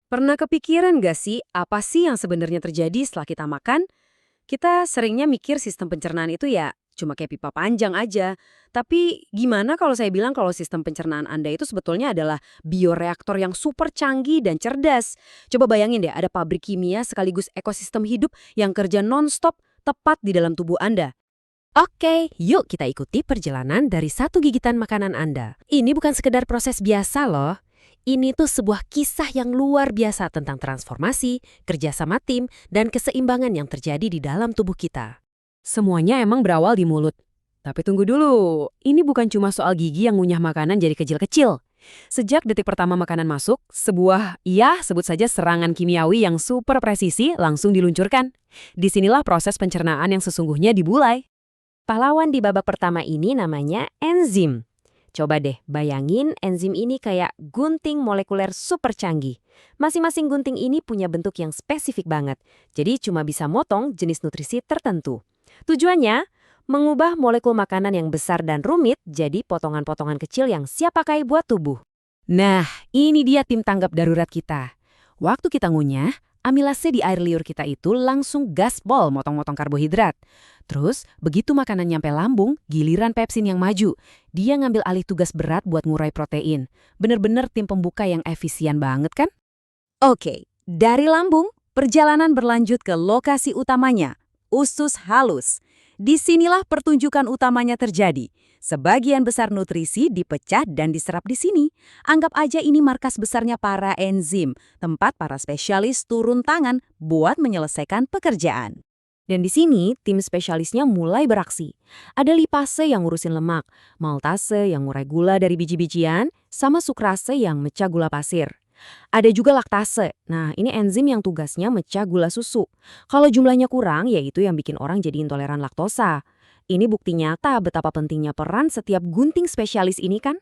Pernah kepikiran gak sih apa sih yang sebenarnya terjadi setelah kita makan? Kita seringnya mikir sistem pencernaan itu ya cuma kayak pipa panjang aja. Tapi gimana kalau saya bilang kalau sistem pencernaan Anda itu sebetulnya adalah bioreaktor yang super canggih dan cerdas? Coba bayangin deh ada pabrik kimia sekaligus ekosistem hidup yang kerja non-stop tepat di dalam tubuh Anda. Oke, yuk kita ikuti perjalanan dari satu gigitan makanan Anda. Ini bukan sekedar proses biasa loh. Ini tuh sebuah kisah yang luar biasa tentang transformasi, kerjasama tim, dan keseimbangan yang terjadi di dalam tubuh kita. Semuanya emang berawal di mulut. Tapi tunggu dulu, ini bukan cuma soal gigi yang ngunyah makanan jadi kecil-kecil. Sejak detik pertama makanan masuk, sebut saja serangan kimiawi yang super presisi langsung diluncurkan. Disinilah proses pencernaan yang sesungguhnya dimulai. Pahlawan di babak pertama ini namanya enzim. Coba deh bayangin enzim ini kayak gunting molekuler super canggih. Masing-masing gunting ini punya bentuk yang spesifik banget, jadi cuma bisa motong jenis nutrisi tertentu. Tujuannya, mengubah molekul makanan yang besar dan rumit jadi potongan-potongan kecil yang siap pakai buat tubuh. Nah, ini dia tim tanggap darurat kita. Waktu kita ngunyah, amilase di air liur kita itu langsung gaspol motong-motong karbohidrat. Terus, begitu makanan nyampe lambung, giliran pepsin yang maju. Dia ngambil alih tugas berat buat ngurai protein. Bener-bener tim pembuka yang efisien banget kan? Oke, dari lambung, perjalanan berlanjut ke lokasi utamanya, usus halus. Disinilah pertunjukan utamanya terjadi. Sebagian besar nutrisi dipecah dan diserap di sini. Anggap aja ini markas besarnya para enzim, tempat para spesialis turun tangan buat menyelesaikan pekerjaan. Dan di sini, tim spesialisnya mulai beraksi. Ada lipase yang ngurusin lemak, maltase yang ngurai gula dari biji-bijian, sama sukrase yang mecah gula pasir. Ada juga laktase. Nah, ini enzim yang tugasnya mecah gula susu. Kalau jumlahnya kurang, yaitu yang bikin orang jadi intoleran laktosa. Ini bukti nyata betapa pentingnya peran setiap gunting spesialis ini kan?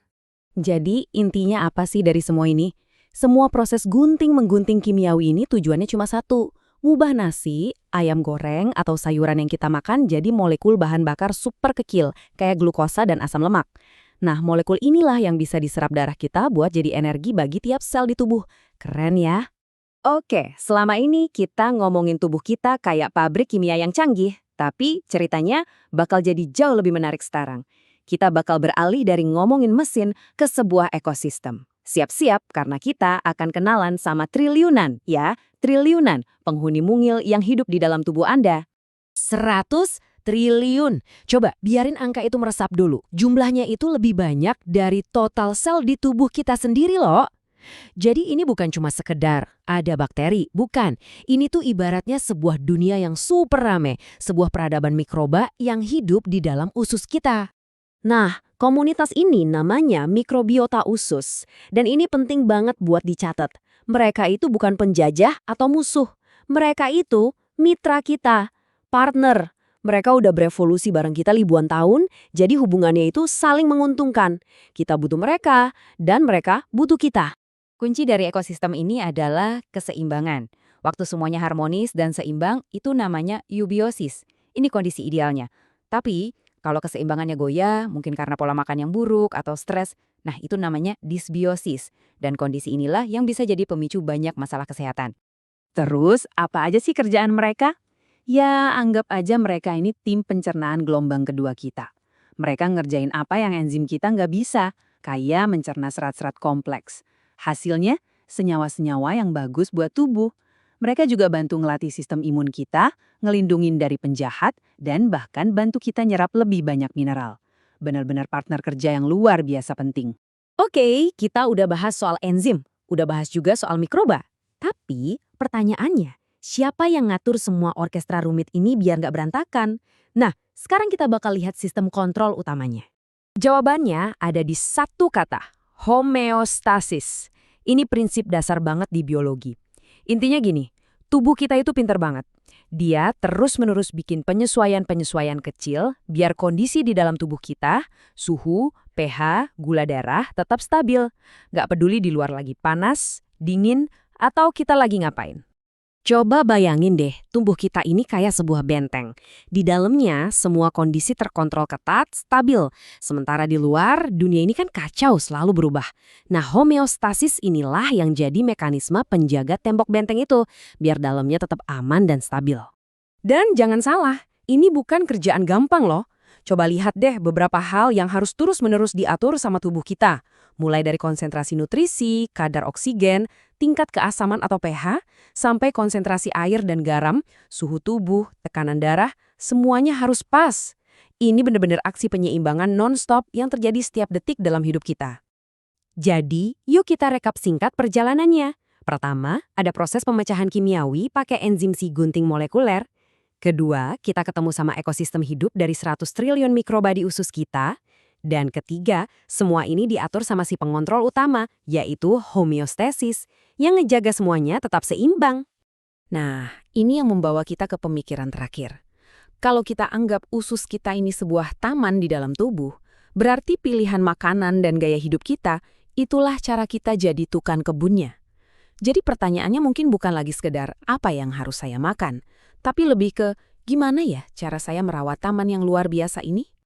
Jadi, intinya apa sih dari semua ini? Semua proses gunting-menggunting kimiawi ini tujuannya cuma satu. Ngubah nasi, ayam goreng, atau sayuran yang kita makan jadi molekul bahan bakar super kecil, kayak glukosa dan asam lemak. Nah, molekul inilah yang bisa diserap darah kita buat jadi energi bagi tiap sel di tubuh. Keren ya? Oke, selama ini kita ngomongin tubuh kita kayak pabrik kimia yang canggih. Tapi ceritanya bakal jadi jauh lebih menarik sekarang. Kita bakal beralih dari ngomongin mesin ke sebuah ekosistem. Siap-siap karena kita akan kenalan sama triliunan, ya, triliunan penghuni mungil yang hidup di dalam tubuh Anda. 100 triliun. Coba biarin angka itu meresap dulu. Jumlahnya itu lebih banyak dari total sel di tubuh kita sendiri loh. Jadi ini bukan cuma sekedar ada bakteri, bukan. Ini tuh ibaratnya sebuah dunia yang super rame, sebuah peradaban mikroba yang hidup di dalam usus kita. Nah, komunitas ini namanya mikrobiota usus. Dan ini penting banget buat dicatat. Mereka itu bukan penjajah atau musuh. Mereka itu mitra kita, partner. Mereka udah berevolusi bareng kita ribuan tahun, jadi hubungannya itu saling menguntungkan. Kita butuh mereka, dan mereka butuh kita. Kunci dari ekosistem ini adalah keseimbangan. Waktu semuanya harmonis dan seimbang, itu namanya eubiosis. Ini kondisi idealnya. Tapi, kalau keseimbangannya goyah, mungkin karena pola makan yang buruk atau stres, nah itu namanya disbiosis. Dan kondisi inilah yang bisa jadi pemicu banyak masalah kesehatan. Terus, apa aja sih kerjaan mereka? Ya, anggap aja mereka ini tim pencernaan gelombang kedua kita. Mereka ngerjain apa yang enzim kita nggak bisa, kayak mencerna serat-serat kompleks. Hasilnya, senyawa-senyawa yang bagus buat tubuh. Mereka juga bantu ngelatih sistem imun kita, ngelindungin dari penjahat, dan bahkan bantu kita nyerap lebih banyak mineral. Benar-benar partner kerja yang luar biasa penting. Oke, kita udah bahas soal enzim, udah bahas juga soal mikroba. Tapi pertanyaannya, siapa yang ngatur semua orkestra rumit ini biar nggak berantakan? Nah, sekarang kita bakal lihat sistem kontrol utamanya. Jawabannya ada di satu kata, homeostasis. Ini prinsip dasar banget di biologi. Intinya gini, tubuh kita itu pinter banget. Dia terus-menerus bikin penyesuaian-penyesuaian kecil biar kondisi di dalam tubuh kita, suhu, pH, gula darah tetap stabil. Nggak peduli di luar lagi panas, dingin, atau kita lagi ngapain. Coba bayangin deh, tubuh kita ini kayak sebuah benteng. Di dalamnya, semua kondisi terkontrol ketat, stabil. Sementara di luar, dunia ini kan kacau, selalu berubah. Nah, homeostasis inilah yang jadi mekanisme penjaga tembok benteng itu, biar dalamnya tetap aman dan stabil. Dan jangan salah, ini bukan kerjaan gampang loh. Coba lihat deh beberapa hal yang harus terus-menerus diatur sama tubuh kita. Mulai dari konsentrasi nutrisi, kadar oksigen, tingkat keasaman atau pH, sampai konsentrasi air dan garam, suhu tubuh, tekanan darah, semuanya harus pas. Ini benar-benar aksi penyeimbangan non-stop yang terjadi setiap detik dalam hidup kita. Jadi, yuk kita rekap singkat perjalanannya. Pertama, ada proses pemecahan kimiawi pakai enzim si gunting molekuler. Kedua, kita ketemu sama ekosistem hidup dari 100 triliun mikroba di usus kita. Dan ketiga, semua ini diatur sama si pengontrol utama, yaitu homeostasis, yang ngejaga semuanya tetap seimbang. Nah, ini yang membawa kita ke pemikiran terakhir. Kalau kita anggap usus kita ini sebuah taman di dalam tubuh, berarti pilihan makanan dan gaya hidup kita, itulah cara kita jadi tukang kebunnya. Jadi pertanyaannya mungkin bukan lagi sekedar apa yang harus saya makan, tapi lebih ke gimana ya cara saya merawat taman yang luar biasa ini?